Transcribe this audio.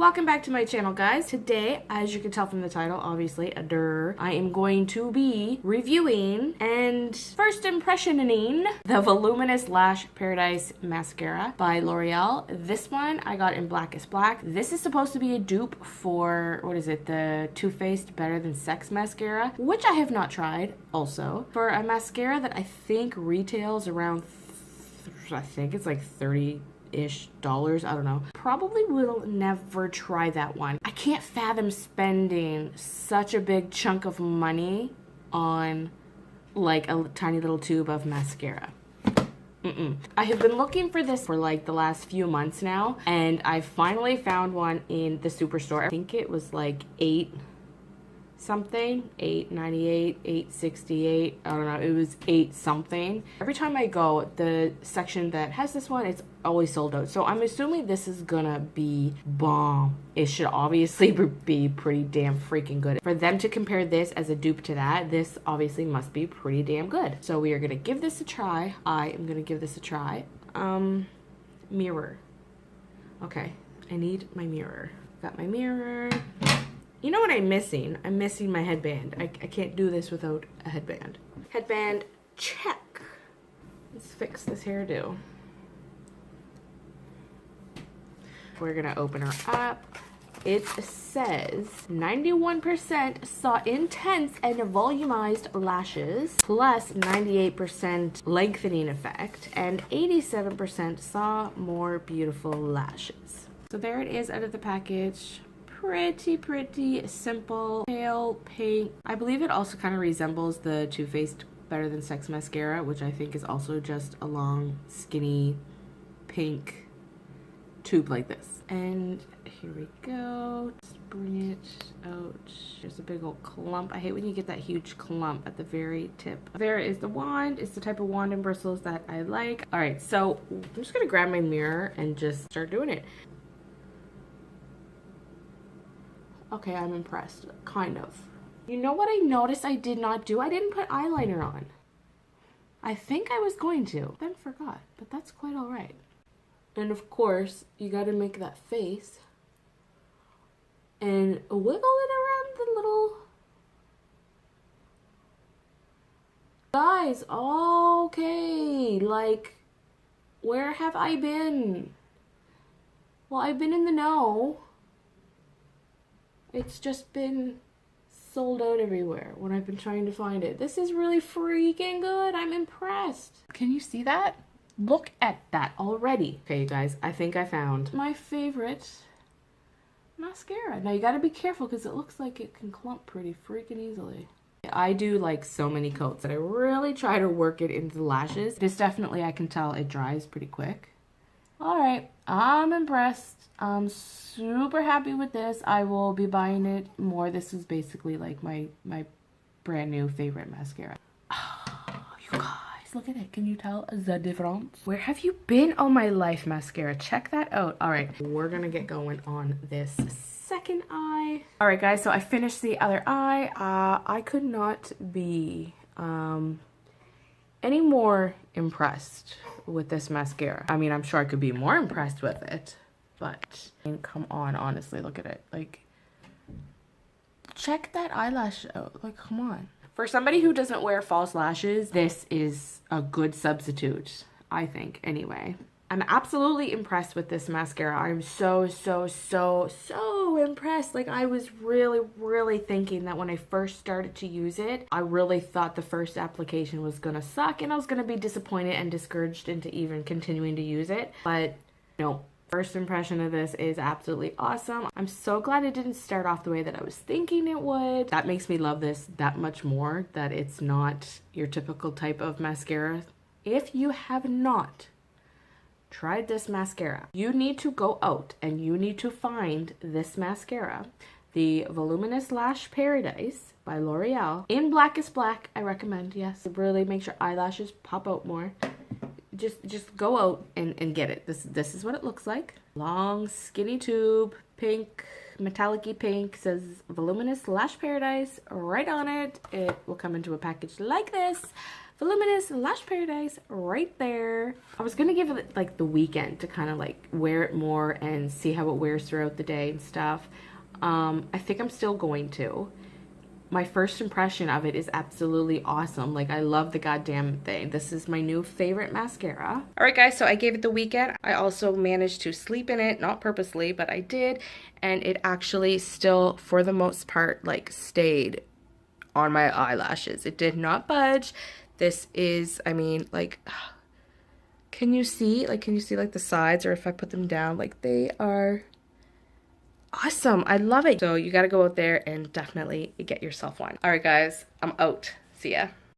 Welcome back to my channel, guys. Today, as you can tell from the title, obviously, I am going to be reviewing and first impressioning the Voluminous Lash Paradise Mascara by L'Oreal. This one I got in Blackest Black. This is supposed to be a dupe for, what is it, the Too Faced Better Than Sex mascara, which I have not tried also. For a mascara that I think retails around, I think it's like $30-ish, I don't know. Probably will never try that one. I can't fathom spending such a big chunk of money on like a tiny little tube of mascara. I have been looking for this for like the last few months now, and I finally found one in the superstore. I think it was like $8 something, $8.98, $8.68, I don't know, it was $8 something. Every time I go, the section that has this one, it's always sold out. So I'm assuming this is gonna be bomb. It should obviously be pretty damn freaking good. For them to compare this as a dupe to that, this obviously must be pretty damn good. So we are gonna give this a try. I am gonna give this a try. Mirror. Okay, I need my mirror. Got my mirror. You know what I'm missing? I'm missing my headband. I can't do this without a headband. Headband, check. Let's fix this hairdo. We're gonna open her up. It says 91% saw intense and volumized lashes, plus 98% lengthening effect, and 87% saw more beautiful lashes. So there it is out of the package. Pretty simple, pale pink. I believe it also kind of resembles the Too Faced Better Than Sex mascara, which I think is also just a long, skinny, pink tube like this. And here we go. Just bring it out. There's a big old clump. I hate when you get that huge clump at the very tip. There is the wand. It's the type of wand and bristles that I like. All right, so I'm just gonna grab my mirror and just start doing it. Okay, I'm impressed, kind of. You know what I noticed I did not do? I didn't put eyeliner on. I think I was going to, then forgot, but that's quite all right. And of course, you gotta make that face and wiggle it around the little... Guys, okay, like, where have I been? Well, I've been in the know. It's just been sold out everywhere when I've been trying to find it. This is really freaking good. I'm impressed. Can you see that? Look at that already. Okay, you guys, I think I found my favorite mascara. Now you gotta be careful because it looks like it can clump pretty freaking easily. I do like so many coats that I really try to work it into the lashes. This definitely, I can tell it dries pretty quick. All right, I'm impressed. I'm super happy with this. I will be buying it more. This is basically like my brand new favorite mascara. Oh, you guys, look at it. Can you tell the difference? Where have you been all my life, mascara? Check that out. All right, we're gonna get going on this second eye. All right, guys, so I finished the other eye. I could not be any more impressed with this mascara. I mean, I'm sure I could be more impressed with it, but come on, honestly, look at it. Like, check that eyelash out. Like, come on. For somebody who doesn't wear false lashes, this is a good substitute, I think, anyway. I'm absolutely impressed with this mascara. I'm so impressed. Like, I was really thinking that when I first started to use it, I really thought the first application was gonna suck and I was gonna be disappointed and discouraged into even continuing to use it. But no, first impression of this is absolutely awesome. I'm so glad it didn't start off the way that I was thinking it would. That makes me love this that much more, that it's not your typical type of mascara. If you have not tried this mascara, you need to go out and you need to find this mascara, the Voluminous Lash Paradise by L'Oreal in Blackest Black. I recommend, yes. It really makes your eyelashes pop out more. Just go out and get it. This is what it looks like. Long, skinny tube, pink, metallic-y pink, says Voluminous Lash Paradise right on it. It will come into a package like this. Voluminous Lash Paradise right there. I was gonna give it like the weekend to kind of like wear it more and see how it wears throughout the day and stuff. I think I'm still going to. My first impression of it is absolutely awesome. Like, I love the goddamn thing. This is my new favorite mascara. All right, guys, so I gave it the weekend. I also managed to sleep in it, not purposely, but I did. And it actually still, for the most part, like, stayed on my eyelashes. It did not budge. This is, I mean, like, can you see? Like, can you see, like, the sides? Or if I put them down, like, they are awesome. I love it. So you got to go out there and definitely get yourself one. All right, guys, I'm out. See ya.